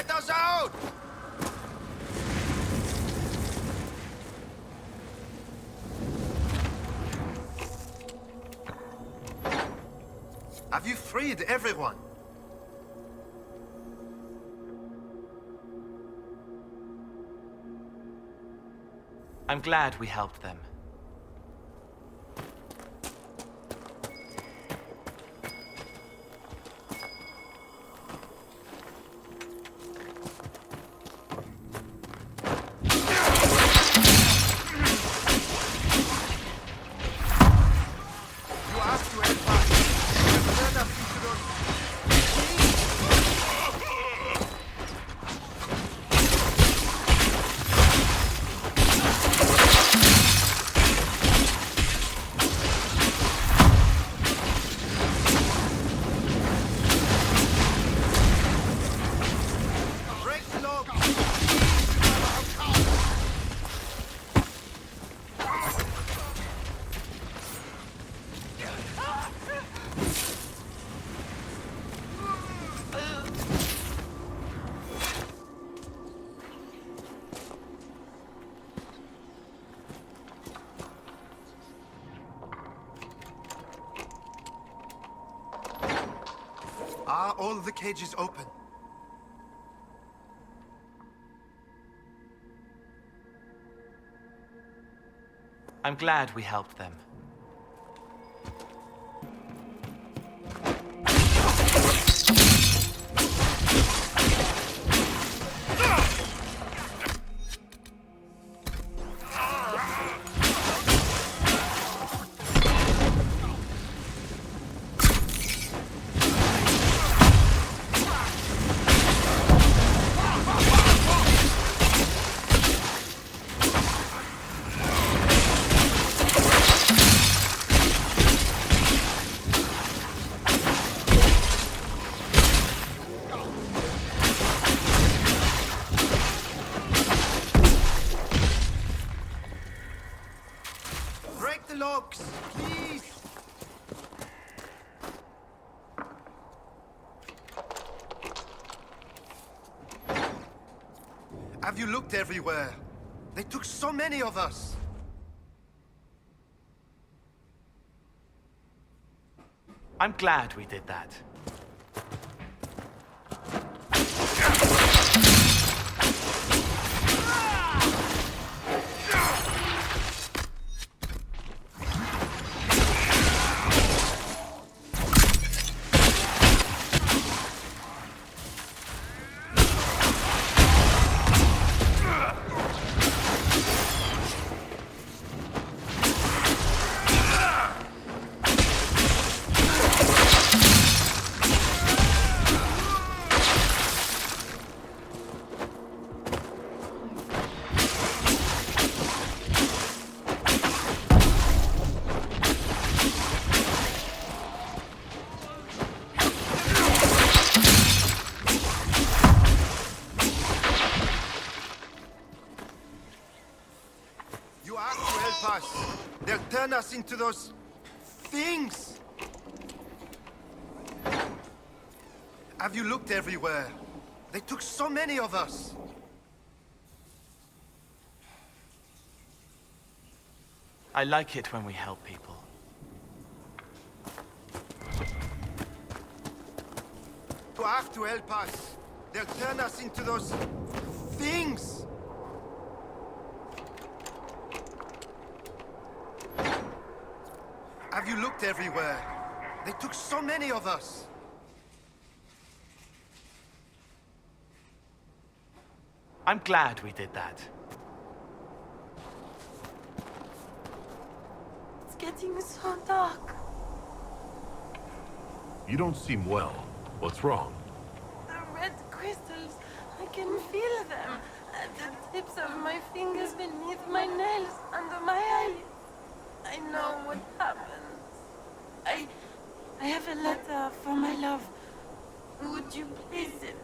Let us out! Have you freed everyone? I'm glad we helped them. Are all the cages open? I'm glad we helped them. Break the locks, please! Have you looked everywhere? They took so many of us! I'm glad we did that. You have to help us. They'll turn us into those things. Have you looked everywhere? They took so many of us. I like it when we help people. You have to help us. They'll turn us into those things. Have you looked everywhere? They took so many of us. I'm glad we did that. It's getting so dark. You don't seem well. What's wrong? The red crystals, I can feel them at the tips of my fingers, beneath my nails, under my eyes. I know what happens. I have a letter for my love. Would you place it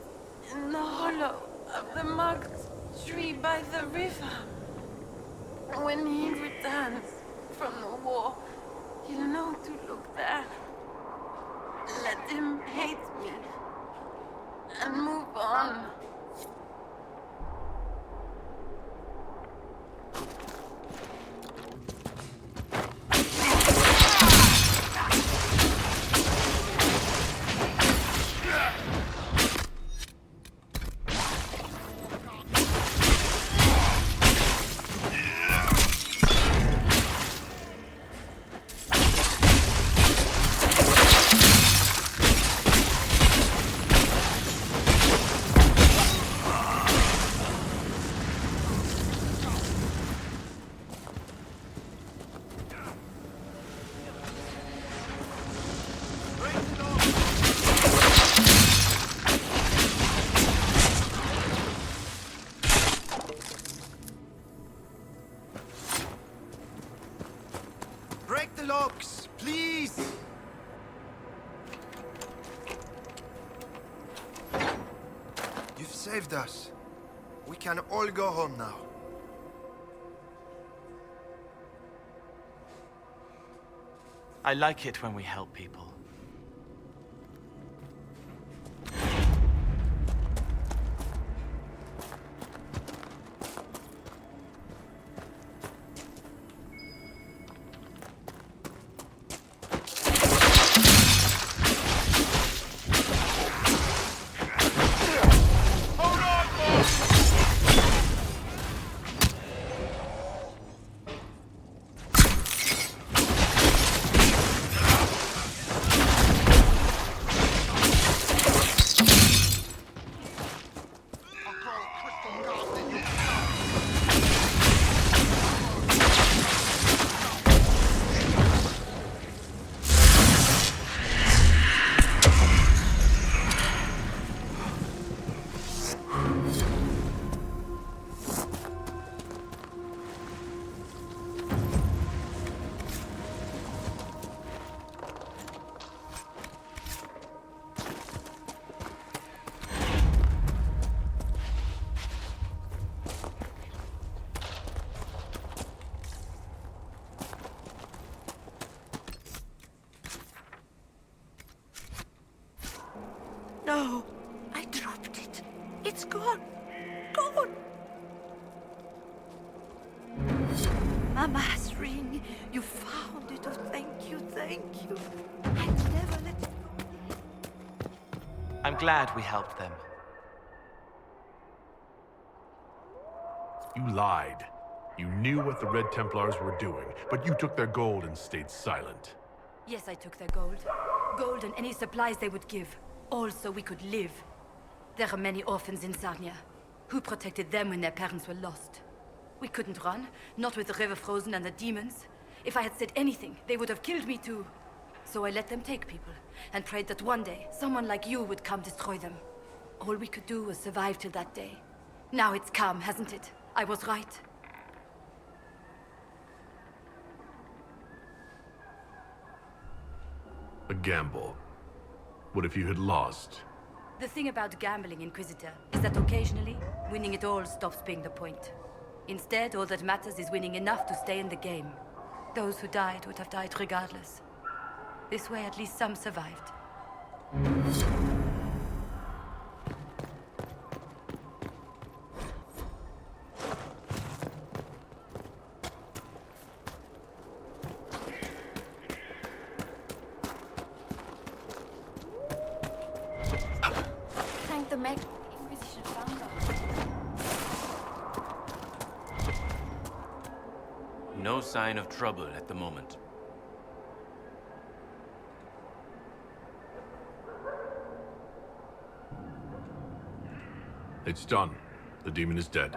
in the hollow of the marked tree by the river? When he returns from the war, he'll know to look there. Let him hate me and move on saved us. We can all go home now. I like it when we help people. No, I dropped it. It's gone. Gone. My mass ring. You found it. Oh, thank you, thank you. I'd never let it go. I'm glad we helped them. You lied. You knew what the Red Templars were doing, but you took their gold and stayed silent. Yes, I took their gold. Gold and any supplies they would give. All so we could live. There are many orphans in Sarnia. Who protected them when their parents were lost? We couldn't run, not with the river frozen and the demons. If I had said anything, they would have killed me too. So I let them take people, and prayed that one day, someone like you would come destroy them. All we could do was survive till that day. Now it's come, hasn't it? I was right. A gamble. What if you had lost? The thing about gambling, Inquisitor, is that occasionally, winning it all stops being the point. Instead, all that matters is winning enough to stay in the game. Those who died would have died regardless. This way, at least some survived. Thank the Meg Inquisition found us. No sign of trouble at the moment. It's done. The demon is dead.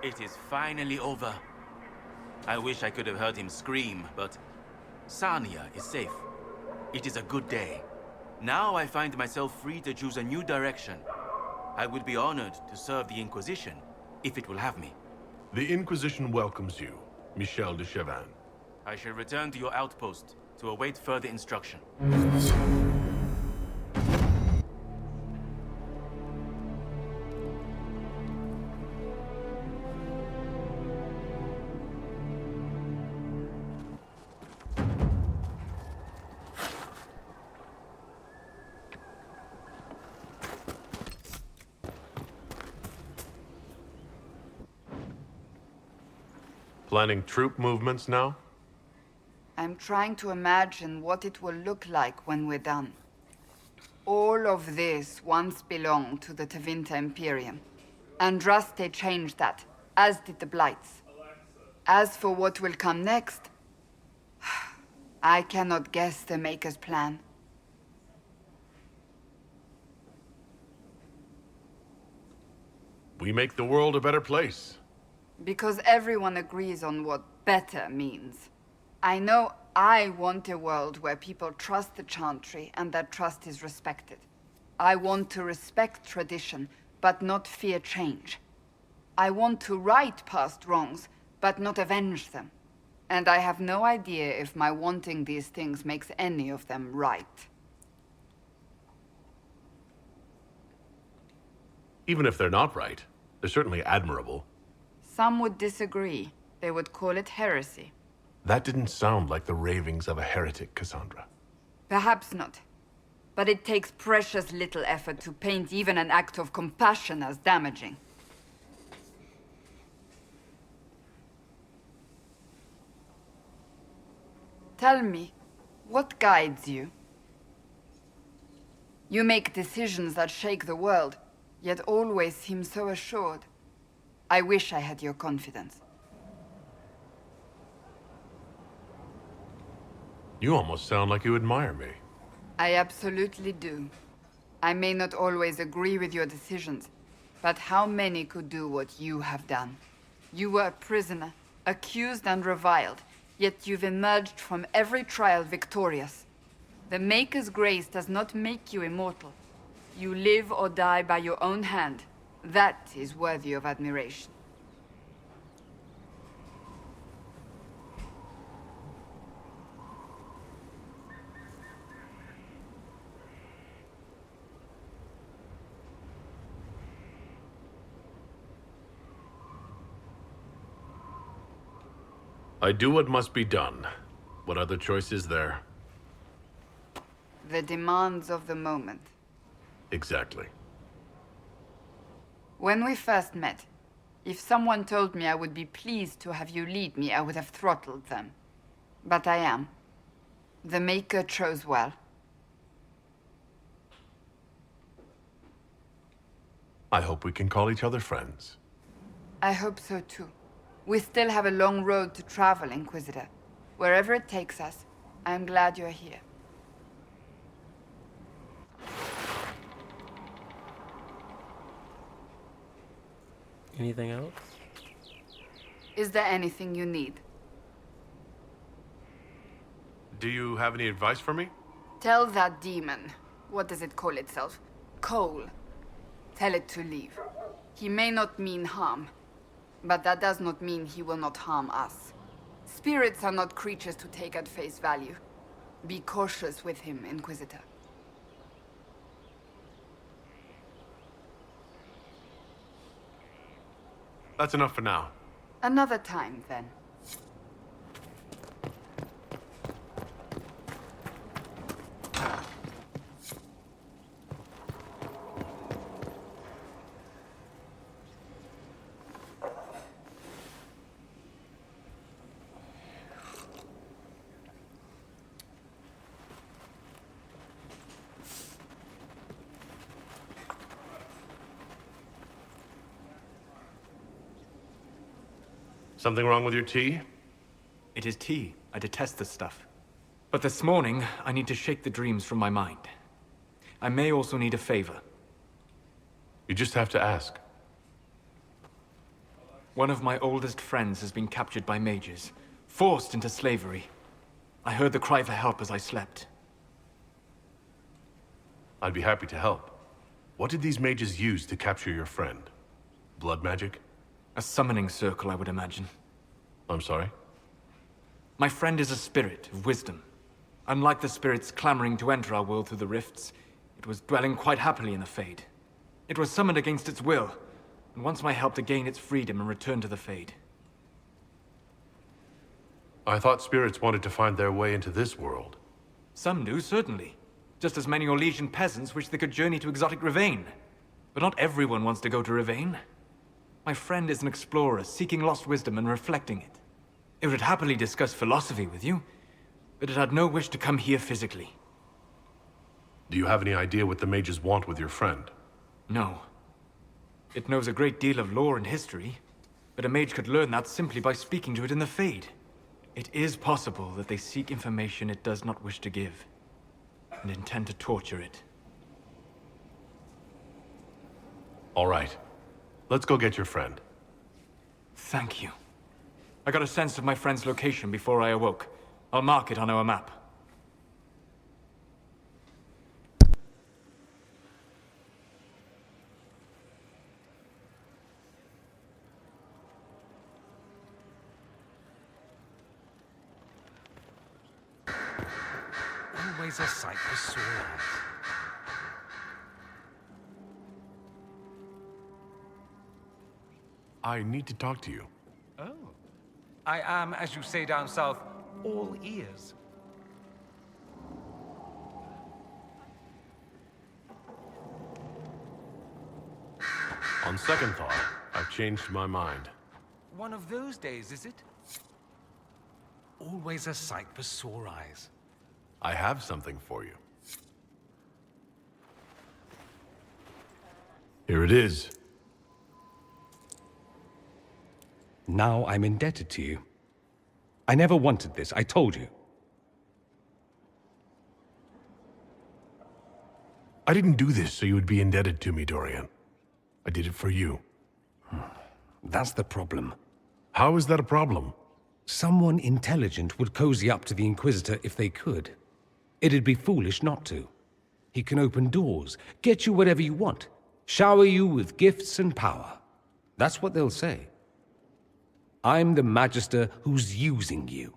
It is finally over. I wish I could have heard him scream, but Sarnia is safe. It is a good day. Now I find myself free to choose a new direction. I would be honored to serve the Inquisition, if it will have me. The Inquisition welcomes you, Michel de Chavannes. I shall return to your outpost to await further instruction. Planning troop movements now? I'm trying to imagine what it will look like when we're done. All of this once belonged to the Tevinter Imperium. Andraste changed that, as did the Blights. As for what will come next, I cannot guess the Maker's plan. We make the world a better place. Because everyone agrees on what better means. I know I want a world where people trust the Chantry and that trust is respected. I want to respect tradition, but not fear change. I want to right past wrongs, but not avenge them. And I have no idea if my wanting these things makes any of them right. Even if they're not right, they're certainly admirable. Some would disagree. They would call it heresy. That didn't sound like the ravings of a heretic, Cassandra. Perhaps not. But it takes precious little effort to paint even an act of compassion as damaging. Tell me, what guides you? You make decisions that shake the world, yet always seem so assured. I wish I had your confidence. You almost sound like you admire me. I absolutely do. I may not always agree with your decisions, but how many could do what you have done? You were a prisoner, accused and reviled, yet you've emerged from every trial victorious. The Maker's grace does not make you immortal. You live or die by your own hand. That is worthy of admiration. I do what must be done. What other choice is there? The demands of the moment. Exactly. When we first met, if someone told me I would be pleased to have you lead me, I would have throttled them. But I am. The Maker chose well. I hope we can call each other friends. I hope so too. We still have a long road to travel, Inquisitor. Wherever it takes us, I am glad you're here. Anything else? Is there anything you need? Do you have any advice for me? Tell that demon, what does it call itself? Cole. Tell it to leave. He may not mean harm, but that does not mean he will not harm us. Spirits are not creatures to take at face value. Be cautious with him, Inquisitor. That's enough for now. Another time, then. Something wrong with your tea? It is tea. I detest this stuff. But this morning, I need to shake the dreams from my mind. I may also need a favor. You just have to ask. One of my oldest friends has been captured by mages, forced into slavery. I heard the cry for help as I slept. I'd be happy to help. What did these mages use to capture your friend? Blood magic? A summoning circle, I would imagine. I'm sorry? My friend is a spirit of wisdom. Unlike the spirits clamoring to enter our world through the rifts, it was dwelling quite happily in the Fade. It was summoned against its will, and wants my help to gain its freedom and return to the Fade. I thought spirits wanted to find their way into this world. Some do, certainly. Just as many Orlesian peasants wish they could journey to exotic Rivain. But not everyone wants to go to Rivain. My friend is an explorer, seeking lost wisdom and reflecting it. It would happily discuss philosophy with you, but it had no wish to come here physically. Do you have any idea what the mages want with your friend? No. It knows a great deal of lore and history, but a mage could learn that simply by speaking to it in the Fade. It is possible that they seek information it does not wish to give, and intend to torture it. All right. Let's go get your friend. Thank you. I got a sense of my friend's location before I awoke. I'll mark it on our map. Always a sight for sore eyes. I need to talk to you. Oh. I am, as you say down south, all ears. On second thought, I've changed my mind. One of those days, is it? Always a sight for sore eyes. I have something for you. Here it is. Now I'm indebted to you. I never wanted this, I told you. I didn't do this so you would be indebted to me, Dorian. I did it for you. That's the problem. How is that a problem? Someone intelligent would cozy up to the Inquisitor if they could. It'd be foolish not to. He can open doors, get you whatever you want, shower you with gifts and power. That's what they'll say. I'm the Magister who's using you.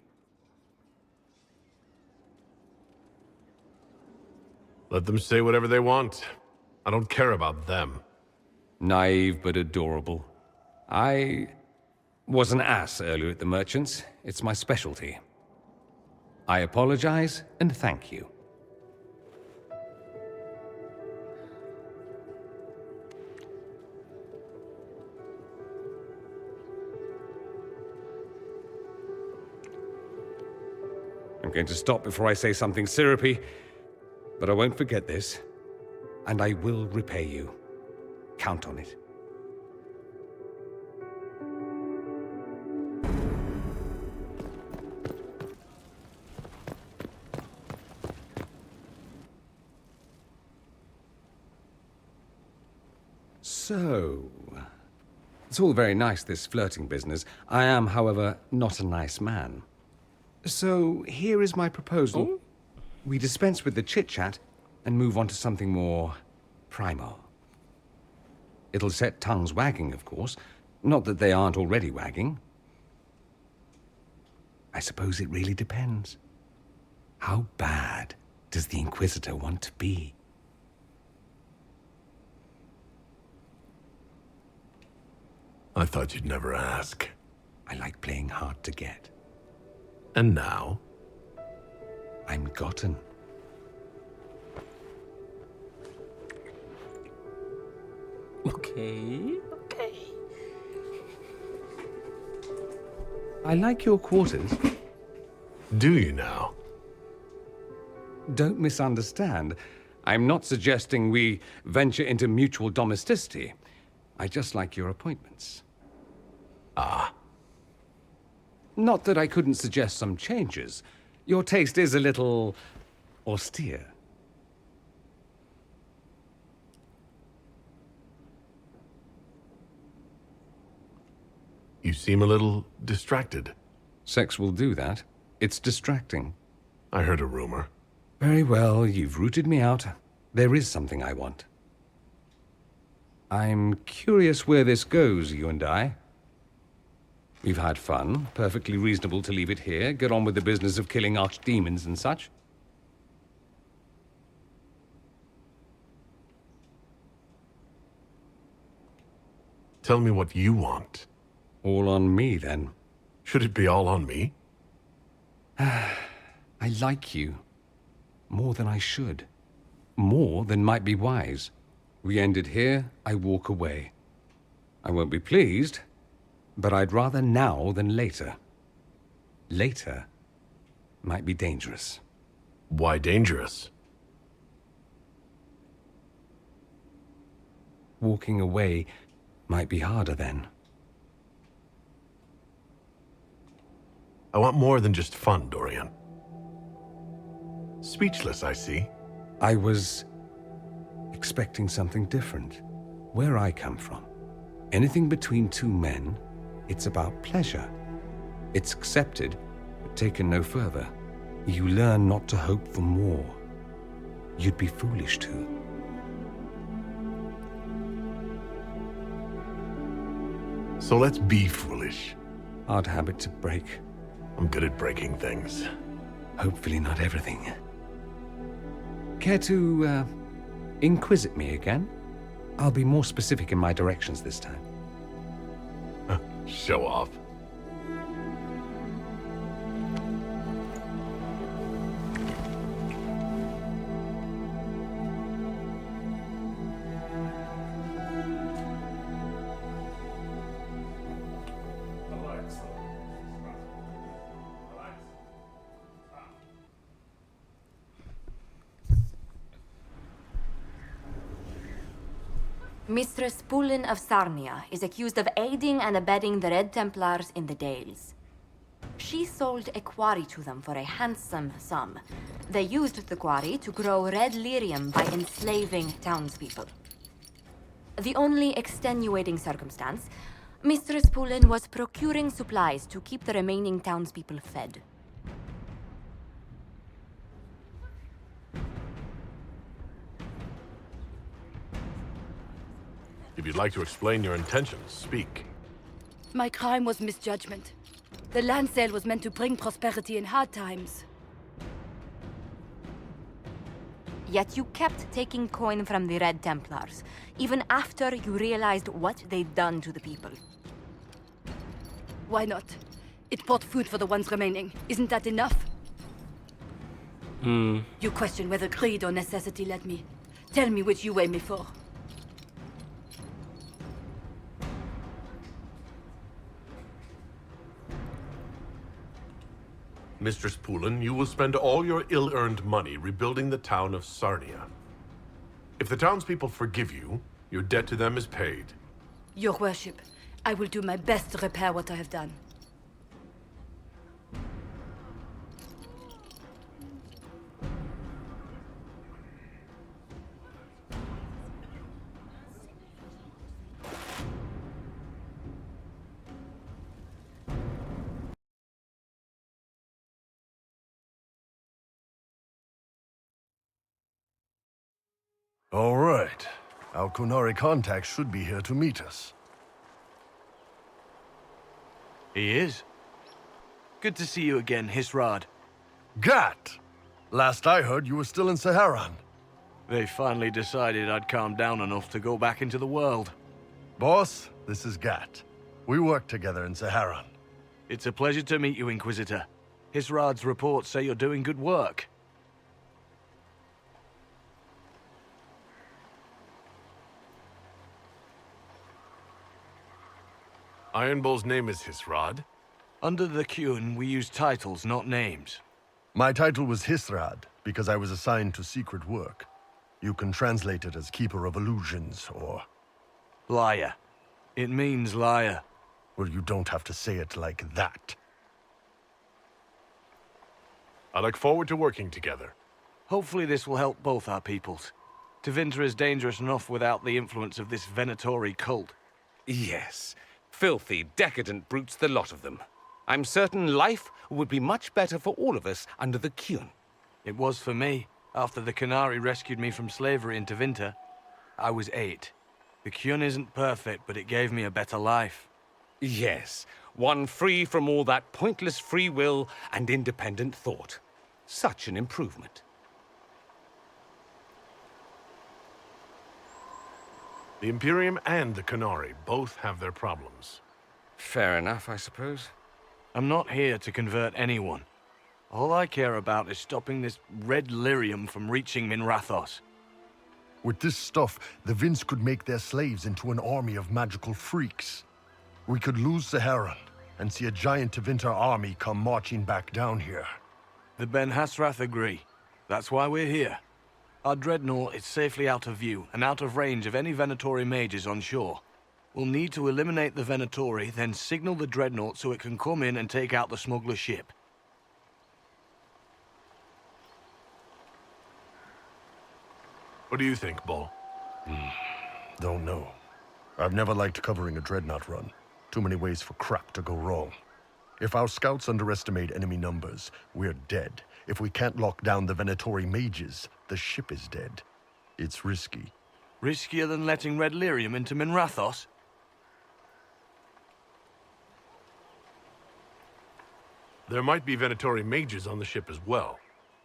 Let them say whatever they want. I don't care about them. Naive but adorable. I was an ass earlier at the Merchants. It's my specialty. I apologize and thank you. I'm going to stop before I say something syrupy, but I won't forget this, and I will repay you. Count on it. So, it's all very nice, this flirting business. I am, however, not a nice man. So, here is my proposal. Oh? We dispense with the chit-chat and move on to something more primal. It'll set tongues wagging, of course. Not that they aren't already wagging. I suppose it really depends. How bad does the Inquisitor want to be? I thought you'd never ask. I like playing hard to get. And now? I'm gotten. Okay. I like your quarters. Do you now? Don't misunderstand. I'm not suggesting we venture into mutual domesticity. I just like your appointments. Ah. Not that I couldn't suggest some changes. Your taste is a little austere. You seem a little distracted. Sex will do that. It's distracting. I heard a rumor. Very well, you've rooted me out. There is something I want. I'm curious where this goes, you and I. We've had fun. Perfectly reasonable to leave it here. Get on with the business of killing archdemons and such. Tell me what you want. All on me, then. Should it be all on me? I like you. More than I should. More than might be wise. We end it here, I walk away. I won't be pleased, but I'd rather now than later. Later might be dangerous. Why dangerous? Walking away might be harder then. I want more than just fun, Dorian. Speechless, I see. I was expecting something different. Where I come from, anything between two men, it's about pleasure. It's accepted, but taken no further. You learn not to hope for more. You'd be foolish to. So let's be foolish. Hard habit to break. I'm good at breaking things. Hopefully not everything. Care to, inquisit me again? I'll be more specific in my directions this time. Show off. Mistress Pullen of Sarnia is accused of aiding and abetting the Red Templars in the Dales. She sold a quarry to them for a handsome sum. They used the quarry to grow red lyrium by enslaving townspeople. The only extenuating circumstance, Mistress Pullen was procuring supplies to keep the remaining townspeople fed. If you'd like to explain your intentions, speak. My crime was misjudgment. The land sale was meant to bring prosperity in hard times. Yet you kept taking coin from the Red Templars, even after you realized what they'd done to the people. Why not? It bought food for the ones remaining. Isn't that enough? You question whether greed or necessity led me. Tell me which you weigh me for. Mistress Pullen, you will spend all your ill-earned money rebuilding the town of Sarnia. If the townspeople forgive you, your debt to them is paid. Your worship, I will do my best to repair what I have done. All right. Our Kunari contact should be here to meet us. He is. Good to see you again, Hisrad. Gat! Last I heard, you were still in Saharan. They finally decided I'd calmed down enough to go back into the world. Boss, this is Gat. We work together in Saharan. It's a pleasure to meet you, Inquisitor. Hisrad's reports say you're doing good work. Iron Bull's name is Hisrad. Under the Qun, we use titles, not names. My title was Hisrad, because I was assigned to secret work. You can translate it as Keeper of Illusions, or... Liar. It means liar. Well, you don't have to say it like that. I look forward to working together. Hopefully this will help both our peoples. Tevinter is dangerous enough without the influence of this Venatori cult. Yes. Filthy, decadent brutes, the lot of them. I'm certain life would be much better for all of us under the Qun. It was for me, after the Canary rescued me from slavery in Tevinter. I was 8. The Qun isn't perfect, but it gave me a better life. Yes, one free from all that pointless free will and independent thought. Such an improvement. The Imperium and the Canary both have their problems. Fair enough, I suppose. I'm not here to convert anyone. All I care about is stopping this red lyrium from reaching Minrathos. With this stuff, the Vince could make their slaves into an army of magical freaks. We could lose Saharan and see a giant Tevinter army come marching back down here. The Ben Hasrath agree. That's why we're here. Our dreadnought is safely out of view and out of range of any Venatori mages on shore. We'll need to eliminate the Venatori, then signal the dreadnought so it can come in and take out the smuggler ship. What do you think, Bull? Don't know. I've never liked covering a dreadnought run. Too many ways for crap to go wrong. If our scouts underestimate enemy numbers, we're dead. If we can't lock down the Venatori mages, the ship is dead. It's risky. Riskier than letting red lyrium into Minrathos? There might be Venatori mages on the ship as well.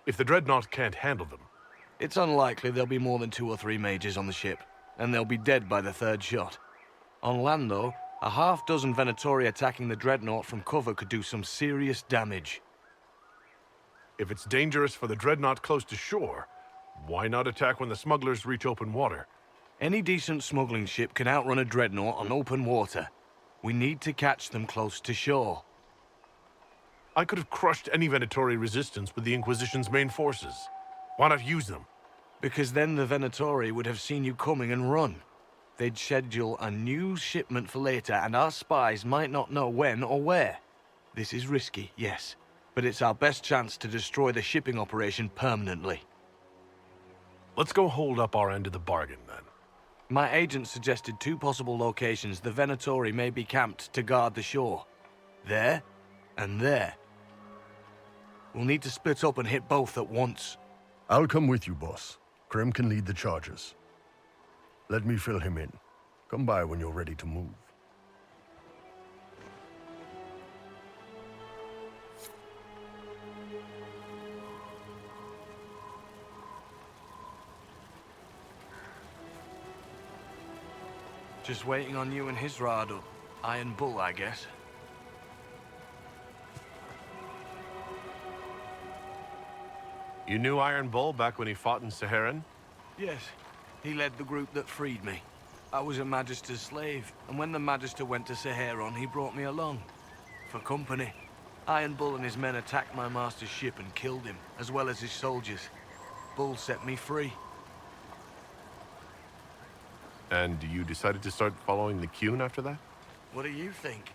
If the dreadnought can't handle them. It's unlikely there'll be more than 2 or 3 mages on the ship, and they'll be dead by the 3rd shot. On land, though, A half-dozen Venatori attacking the dreadnought from cover could do some serious damage. If it's dangerous for the dreadnought close to shore, why not attack when the smugglers reach open water? Any decent smuggling ship can outrun a dreadnought on open water. We need to catch them close to shore. I could have crushed any Venatori resistance with the Inquisition's main forces. Why not use them? Because then the Venatori would have seen you coming and run. They'd schedule a new shipment for later, and our spies might not know when or where. This is risky, yes, but it's our best chance to destroy the shipping operation permanently. Let's go hold up our end of the bargain, then. My agent suggested 2 possible locations the Venatori may be camped to guard the shore. There, and there. We'll need to split up and hit both at once. I'll come with you, boss. Krem can lead the charges. Let me fill him in. Come by when you're ready to move. Just waiting on you and Hisrado. Iron Bull, I guess. You knew Iron Bull back when he fought in Saharan? Yes. He led the group that freed me. I was a Magister's slave, and when the Magister went to Saharan, he brought me along. For company. Iron Bull and his men attacked my master's ship and killed him, as well as his soldiers. Bull set me free. And you decided to start following the Qun after that? What do you think?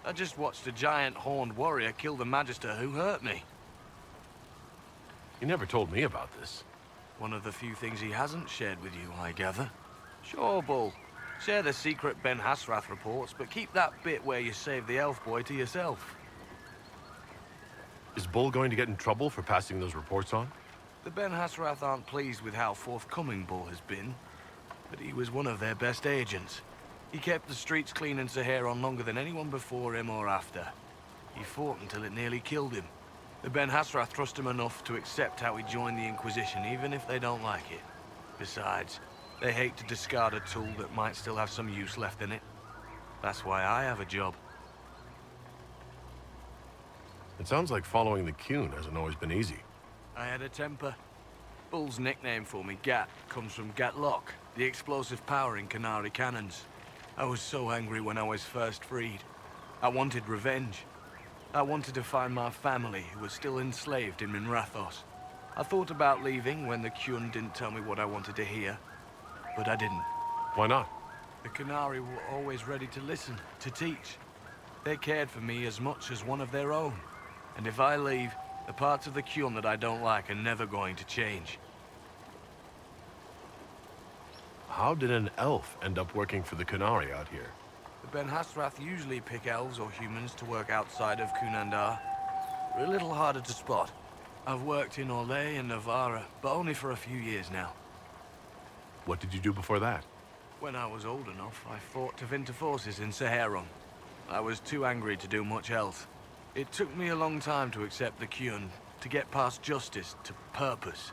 I just watched a giant horned warrior kill the Magister who hurt me. You never told me about this. One of the few things he hasn't shared with you, I gather. Sure, Bull. Share the secret Ben Hasrath reports, but keep that bit where you saved the elf boy to yourself. Is Bull going to get in trouble for passing those reports on? The Ben Hasrath aren't pleased with how forthcoming Bull has been, but he was one of their best agents. He kept the streets clean in Saharan longer than anyone before him or after. He fought until it nearly killed him. The Ben Hasrath trust him enough to accept how he joined the Inquisition, even if they don't like it. Besides, they hate to discard a tool that might still have some use left in it. That's why I have a job. It sounds like following the Qun hasn't always been easy. I had a temper. Bull's nickname for me, Gat, comes from Gatlock, the explosive power in Canary cannons. I was so angry when I was first freed. I wanted revenge. I wanted to find my family, who was still enslaved in Minrathos. I thought about leaving when the Qun didn't tell me what I wanted to hear, but I didn't. Why not? The Canary were always ready to listen, to teach. They cared for me as much as one of their own. And if I leave, the parts of the Qun that I don't like are never going to change. How did an elf end up working for the Canary out here? The Ben Hasrath usually pick elves or humans to work outside of Kunandar. We're a little harder to spot. I've worked in Orlais and Navarra, but only for a few years now. What did you do before that? When I was old enough, I fought Tevinter forces in Saharan. I was too angry to do much else. It took me a long time to accept the Qun, to get past justice to purpose.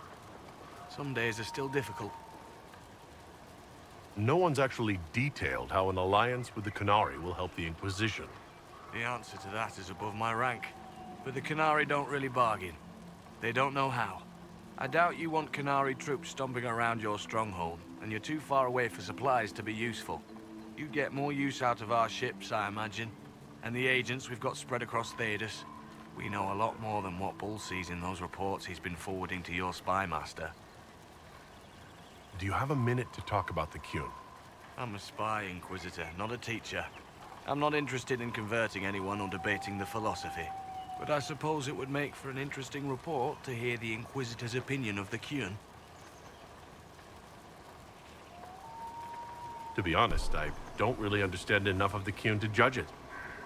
Some days are still difficult. No one's actually detailed how an alliance with the Canary will help the Inquisition. The answer to that is above my rank. But the Canary don't really bargain. They don't know how. I doubt you want Canary troops stomping around your stronghold, and you're too far away for supplies to be useful. You'd get more use out of our ships, I imagine. And the agents we've got spread across Thedas. We know a lot more than what Bull sees in those reports he's been forwarding to your spy master. Do you have a minute to talk about the Qun? I'm a spy, Inquisitor, not a teacher. I'm not interested in converting anyone or debating the philosophy. But I suppose it would make for an interesting report to hear the Inquisitor's opinion of the Qun. To be honest, I don't really understand enough of the Qun to judge it.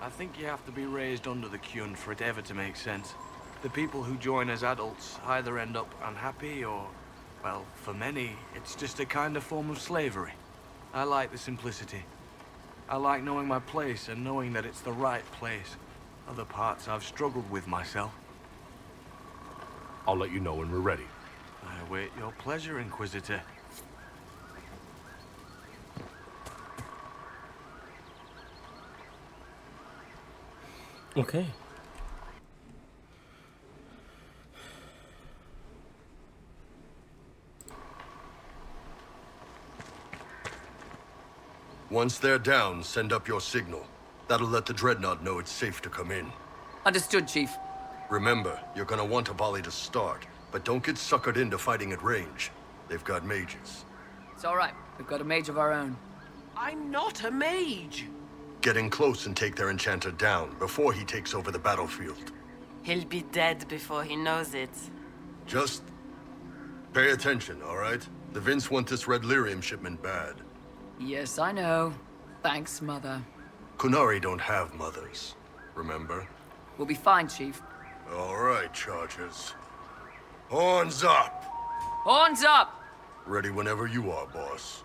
I think you have to be raised under the Qun for it ever to make sense. The people who join as adults either end up unhappy or, well, for many, it's just a kind of form of slavery. I like the simplicity. I like knowing my place and knowing that it's the right place. Other parts I've struggled with myself. I'll let you know when we're ready. I await your pleasure, Inquisitor. Okay. Once they're down, send up your signal. That'll let the Dreadnought know it's safe to come in. Understood, Chief. Remember, you're gonna want a volley to start, but don't get suckered into fighting at range. They've got mages. It's all right. We've got a mage of our own. I'm not a mage. Get in close and take their enchanter down before he takes over the battlefield. He'll be dead before he knows it. Just pay attention, all right? The Vince want this red lyrium shipment bad. Yes, I know. Thanks, Mother. Kunari don't have mothers, remember? We'll be fine, Chief. All right, Chargers. Horns up! Horns up! Ready whenever you are, boss.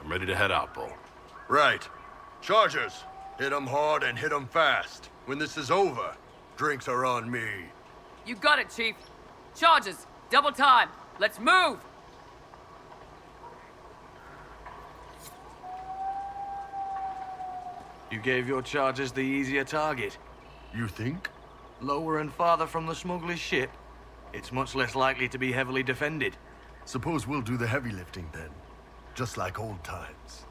I'm ready to head out, Bull. Right. Chargers, hit 'em hard and hit 'em fast. When this is over, drinks are on me. You got it, Chief. Charges, double time. Let's move! You gave your chargers the easier target. You think? Lower and farther from the smuggler's ship, it's much less likely to be heavily defended. Suppose we'll do the heavy lifting then. Just like old times.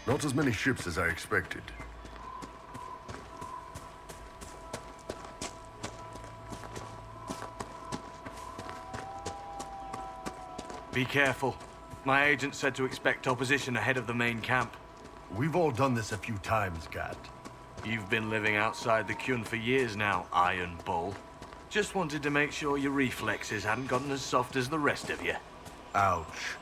Not as many ships as I expected. Be careful. My agent said to expect opposition ahead of the main camp. We've all done this a few times, Gat. You've been living outside the Kyun for years now, Iron Bull. Just wanted to make sure your reflexes hadn't gotten as soft as the rest of you. Ouch.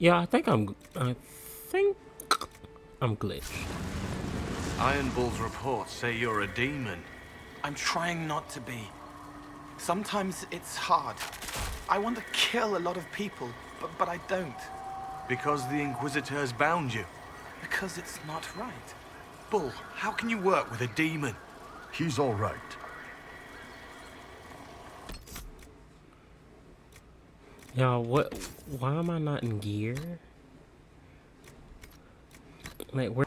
Yeah, I think I'm glitched. Iron Bull's reports say you're a demon. I'm trying not to be. Sometimes it's hard. I want to kill a lot of people, but I don't. Because the Inquisitors bound you. Because it's not right. Bull, how can you work with a demon? He's all right. Yeah, why am I not in gear? Like, where?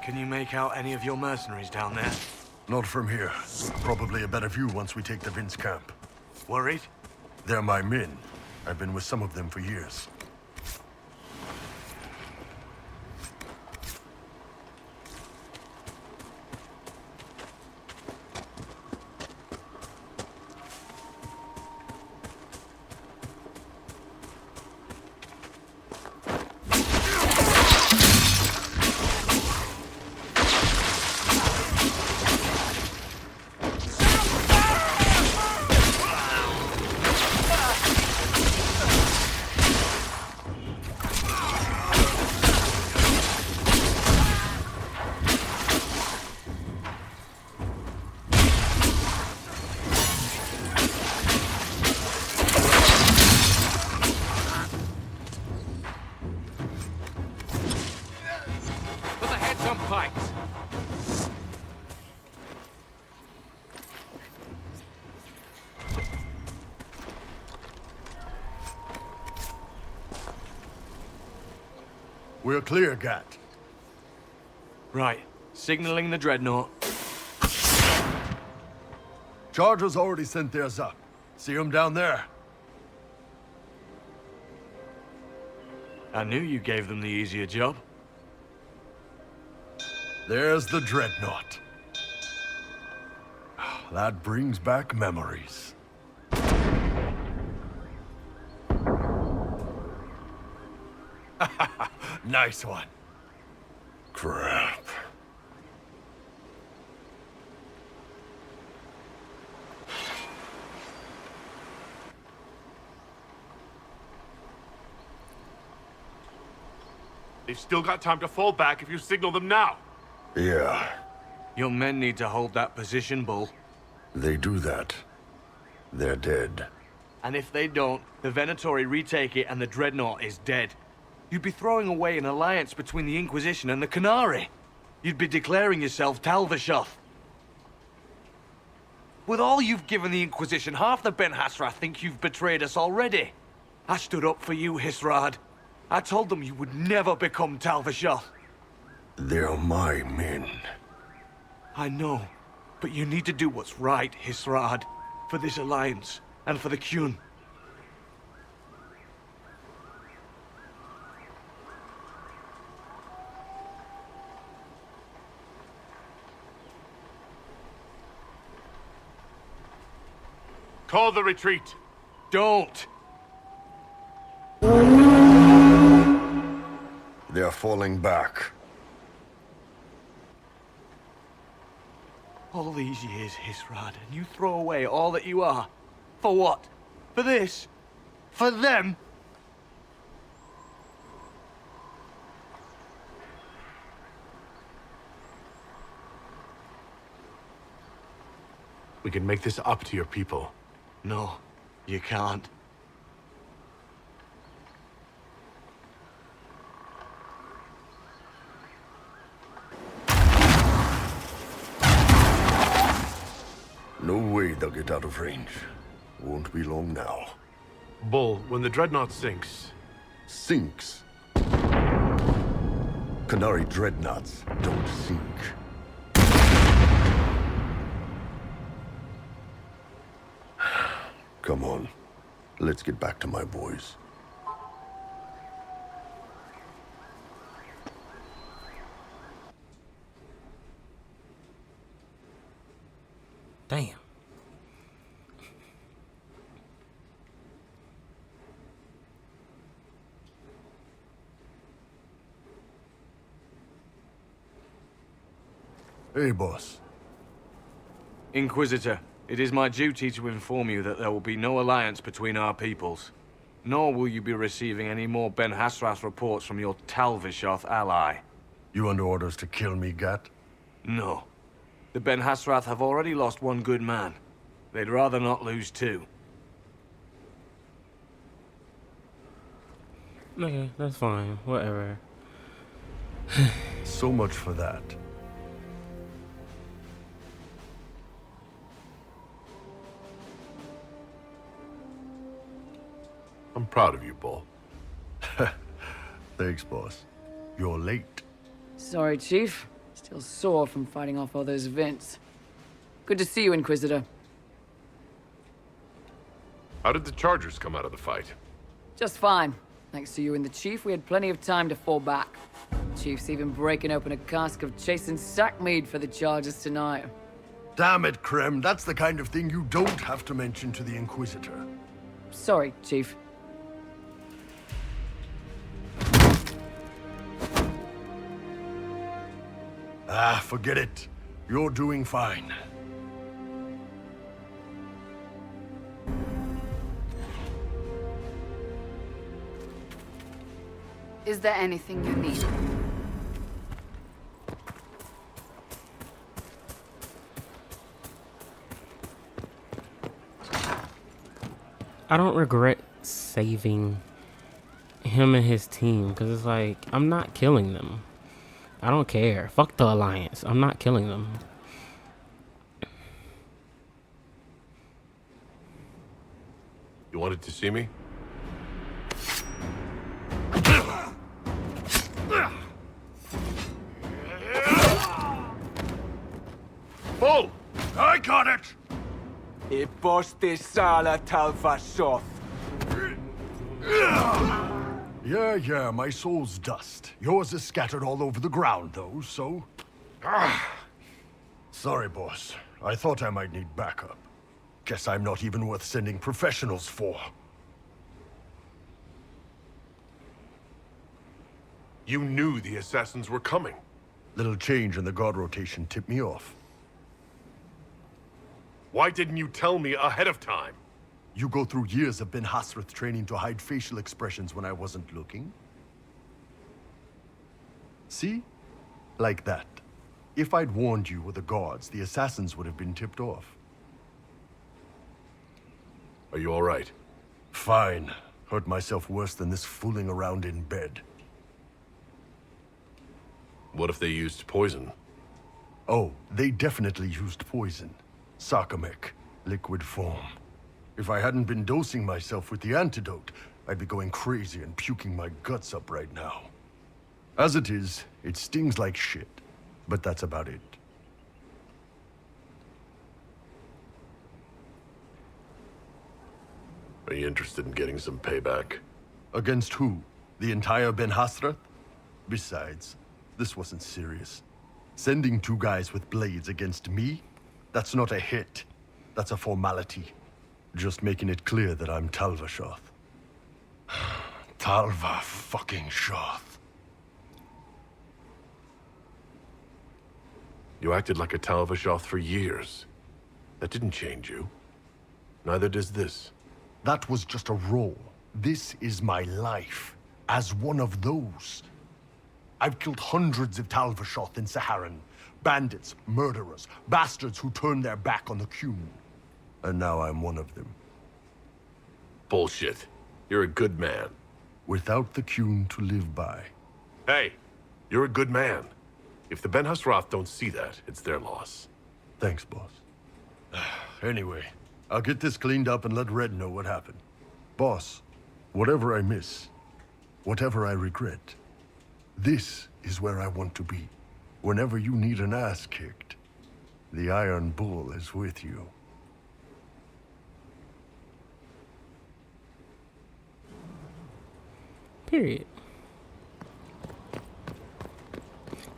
Can you make out any of your mercenaries down there? Not from here. Probably a better view once we take the Vince camp. Worried? They're my men. I've been with some of them for years. We're clear, Gat. Right. Signaling the Dreadnought. Chargers already sent theirs up. See them down there? I knew you gave them the easier job. There's the Dreadnought. That brings back memories. Nice one. Crap. They've still got time to fall back if you signal them now. Yeah, Your men need to hold that position, Bull. they do that. They're dead. And if they don't, the Venatori retake it and the Dreadnought is dead. You'd be throwing away an alliance between the Inquisition and the Canary. You'd be declaring yourself Talvishoth. With all you've given the Inquisition, half the Ben Hasrath think you've betrayed us already. I stood up for you, Hisrad. I told them you would never become Talvishoth. They're my men. I know, but you need to do what's right, Hisrad. For this alliance, and for the Qun. Call the retreat. Don't! They're falling back. All these years, Hisrad, and you throw away all that you are. For what? For this? For them? We can make this up to your people. No, you can't. No way they'll get out of range. Won't be long now. Bull, when the Dreadnought sinks... Sinks? Canary dreadnoughts don't sink. Come on. Let's get back to my boys. Damn. Hey, boss. Inquisitor, it is my duty to inform you that there will be no alliance between our peoples. Nor will you be receiving any more Ben Hasrath reports from your Talvishoth ally. You under orders to kill me, Gat? No. The Ben Hasrath have already lost one good man. They'd rather not lose two. Okay, that's fine. Whatever. So much for that. I'm proud of you, Bull. Thanks, boss. You're late. Sorry, Chief. Still sore from fighting off all those vents. Good to see you, Inquisitor. How did the Chargers come out of the fight? Just fine. Thanks to you and the Chief, we had plenty of time to fall back. Chief's even breaking open a cask of chastened sackmead for the Chargers tonight. Damn it, Krem. That's the kind of thing you don't have to mention to the Inquisitor. Sorry, Chief. Ah, forget it. You're doing fine. Is there anything you need? I don't regret saving him and his team because it's like, I'm not killing them. I don't care. Fuck the Alliance. I'm not killing them. You wanted to see me? Bull! I got it! E poste sala Talvishoth. Yeah, my soul's dust. Yours is scattered all over the ground, though, so... Sorry, boss. I thought I might need backup. Guess I'm not even worth sending professionals for. You knew the assassins were coming. Little change in the guard rotation tipped me off. Why didn't you tell me ahead of time? You go through years of Ben Hasrath training to hide facial expressions when I wasn't looking. See? Like that. If I'd warned you or the guards, the assassins would have been tipped off. Are you all right? Fine. Hurt myself worse than this fooling around in bed. What if they used poison? Oh, they definitely used poison. Sarcomec, liquid form. If I hadn't been dosing myself with the antidote, I'd be going crazy and puking my guts up right now. As it is, it stings like shit, but that's about it. Are you interested in getting some payback? Against who? The entire Ben Hasrath? Besides, this wasn't serious. Sending 2 guys with blades against me? That's not a hit. That's a formality. Just making it clear that I'm Talvashoth. Talva fucking Shoth. You acted like a Talvashoth for years. That didn't change you. Neither does this. That was just a role. This is my life. As one of those. I've killed hundreds of Talvashoth in Saharan. Bandits, murderers, bastards who turned their back on the Qun. And now I'm one of them. Bullshit. You're a good man. Without the Qun to live by. Hey, you're a good man. If the Ben Hasrath don't see that, it's their loss. Thanks, boss. Anyway, I'll get this cleaned up and let Red know what happened. Boss, whatever I miss, whatever I regret, this is where I want to be. Whenever you need an ass kicked, the Iron Bull is with you. Period.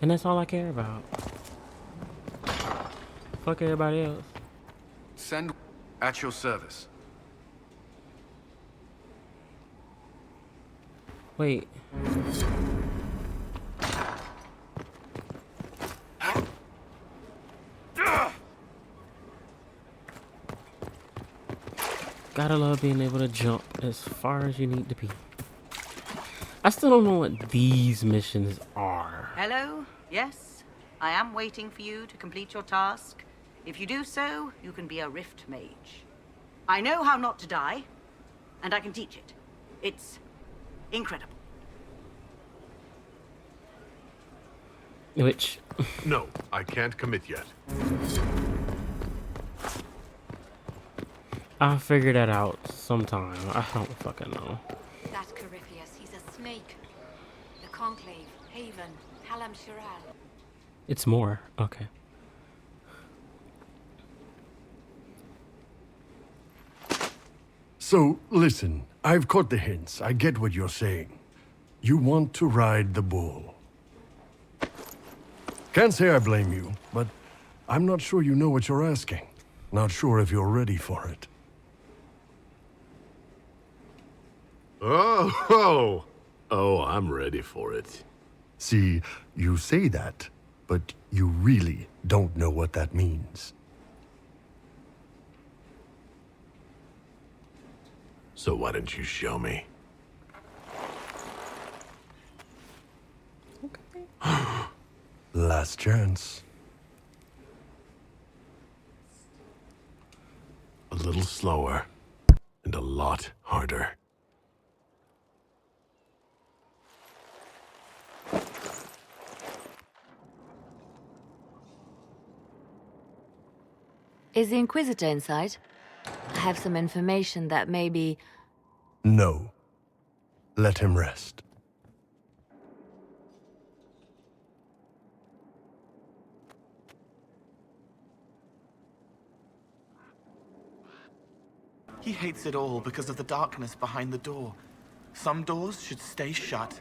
And that's all I care about. Fuck everybody else. Send at your service. Wait. Gotta love being able to jump as far as you need to be. I still don't know what these missions are. Hello? Yes? I am waiting for you to complete your task. If you do so, you can be a Rift Mage. I know how not to die, and I can teach it. It's incredible. Which? No, I can't commit yet. I'll figure that out sometime. I don't fucking know. That's Corypheus. He's a snake. The Conclave, Haven, Halam Shiral. It's more. Okay. So, listen, I've caught the hints. I get what you're saying. You want to ride the bull. Can't say I blame you, but I'm not sure you know what you're asking. Not sure if you're ready for it. Oh, I'm ready for it. See, you say that, but you really don't know what that means. So why don't you show me? Last chance. A little slower and a lot harder. Is the Inquisitor inside? I have some information that maybe... No. Let him rest. He hates it all because of the darkness behind the door. Some doors should stay shut.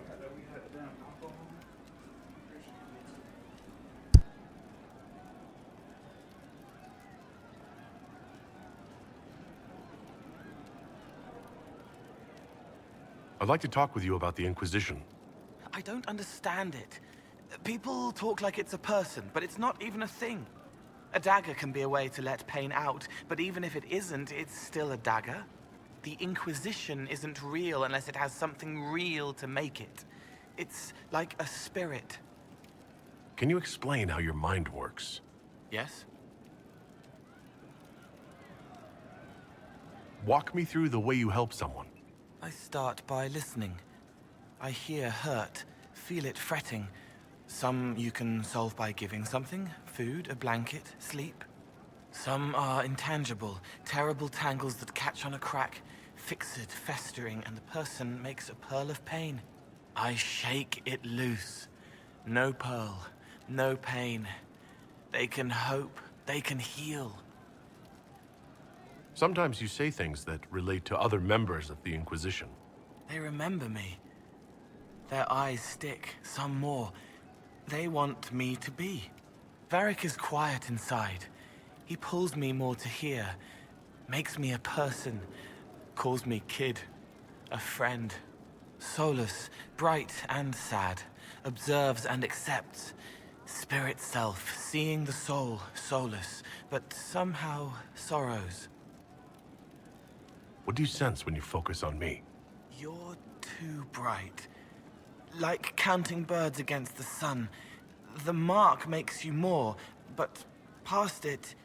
I'd like to talk with you about the Inquisition. I don't understand it. People talk like it's a person, but it's not even a thing. A dagger can be a way to let pain out, but even if it isn't, it's still a dagger. The Inquisition isn't real unless it has something real to make it. It's like a spirit. Can you explain how your mind works? Yes? Walk me through the way you help someone. I start by listening. I hear hurt, feel it fretting. Some you can solve by giving something, food, a blanket, sleep. Some are intangible, terrible tangles that catch on a crack, fixed, festering, and the person makes a pearl of pain. I shake it loose. No pearl, no pain. They can hope, they can heal. Sometimes you say things that relate to other members of the Inquisition. They remember me. Their eyes stick, some more. They want me to be. Varric is quiet inside. He pulls me more to hear, makes me a person, calls me kid, a friend. Solus, bright and sad, observes and accepts. Spirit self, seeing the soul, Solus, but somehow sorrows. What do you sense when you focus on me? You're too bright. Like counting birds against the sun. The mark makes you more, but past it,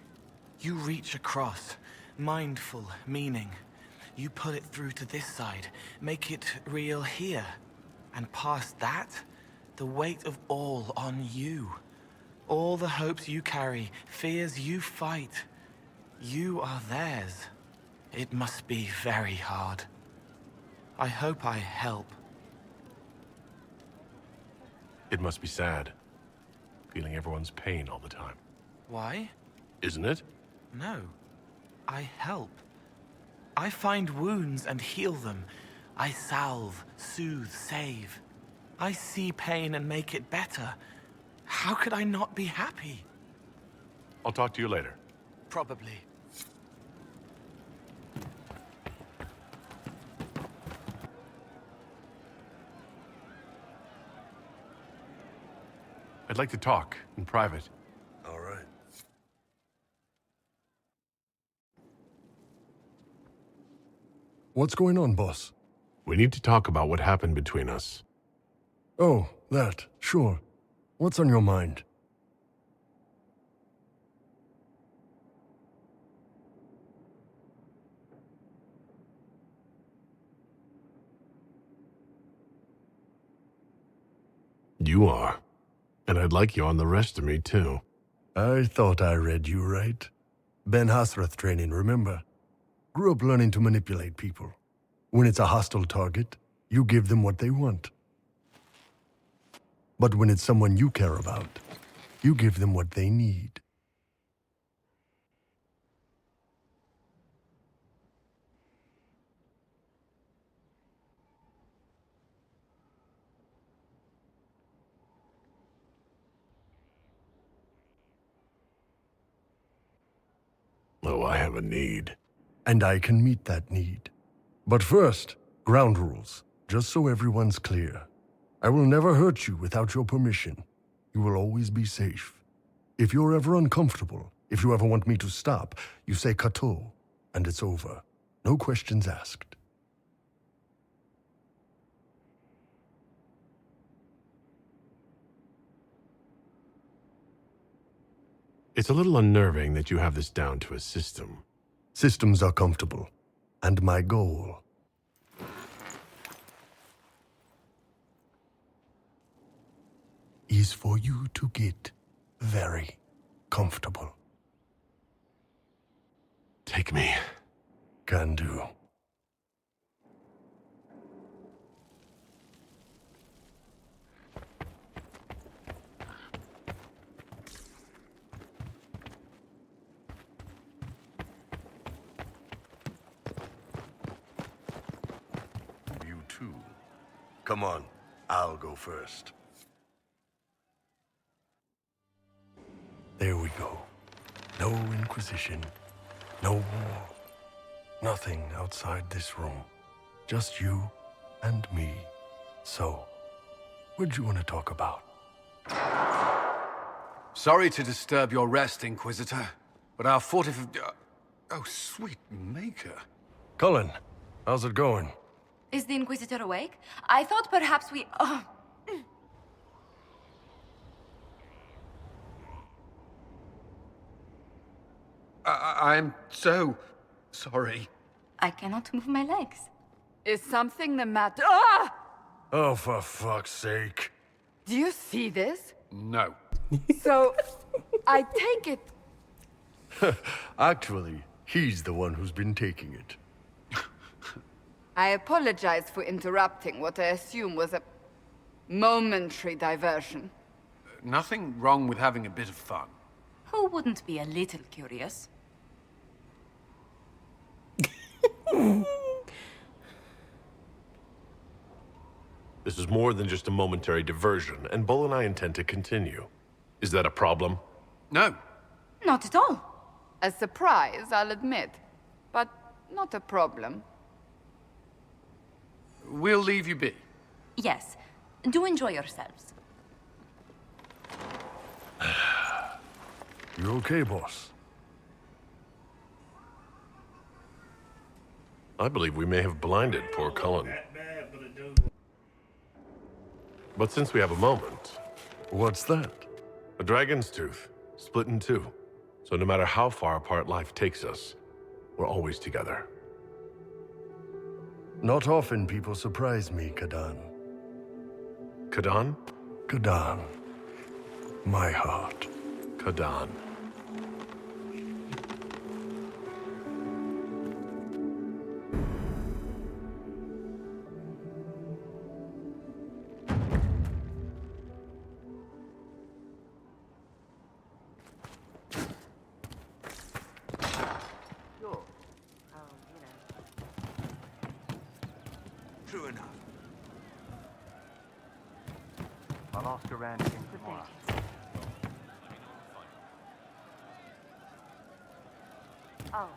you reach across. Mindful, meaning. You pull it through to this side, make it real here. And past that, the weight of all on you. All the hopes you carry, fears you fight. You are theirs. It must be very hard. I hope I help. It must be sad, feeling everyone's pain all the time. Why? Isn't it? No. I help. I find wounds and heal them. I salve, soothe, save. I see pain and make it better. How could I not be happy? I'll talk to you later. Probably. I'd like to talk in private. All right. What's going on, boss? We need to talk about what happened between us. Oh, that. Sure. What's on your mind? You are. And I'd like you on the rest of me, too. I thought I read you right. Ben Hasrath training, remember? Grew up learning to manipulate people. When it's a hostile target, you give them what they want. But when it's someone you care about, you give them what they need. Oh, I have a need. And I can meet that need. But first, ground rules, just so everyone's clear. I will never hurt you without your permission. You will always be safe. If you're ever uncomfortable, if you ever want me to stop, you say Kato, and it's over. No questions asked. It's a little unnerving that you have this down to a system. Systems are comfortable, and my goal is for you to get very comfortable. Take me. Can do. You too. Come on, I'll go first. There we go. No Inquisition. No war. Nothing outside this room. Just you and me. So, What'd you want to talk about? Sorry to disturb your rest, Inquisitor, but our oh, sweet maker. Cullen, how's it going? Is the Inquisitor awake? I thought perhaps we... Oh. I'm so sorry. I cannot move my legs. Is something the matter? Ah! Oh, for fuck's sake. Do you see this? No. So, I take it. Actually, he's the one who's been taking it. I apologize for interrupting what I assume was a momentary diversion. Nothing wrong with having a bit of fun. Who wouldn't be a little curious? This is more than just a momentary diversion, and Bull and I intend to continue. Is that a problem? No. Not at all. A surprise, I'll admit, but not a problem. We'll leave you be. Yes. Do enjoy yourselves. You okay, boss? I believe we may have blinded poor Cullen. But since we have a moment... What's that? A dragon's tooth, split in two. So no matter how far apart life takes us, we're always together. Not often people surprise me, Kadan. Kadan? Kadan. My heart. Kadan. True enough. I'll ask around again tomorrow. Oh.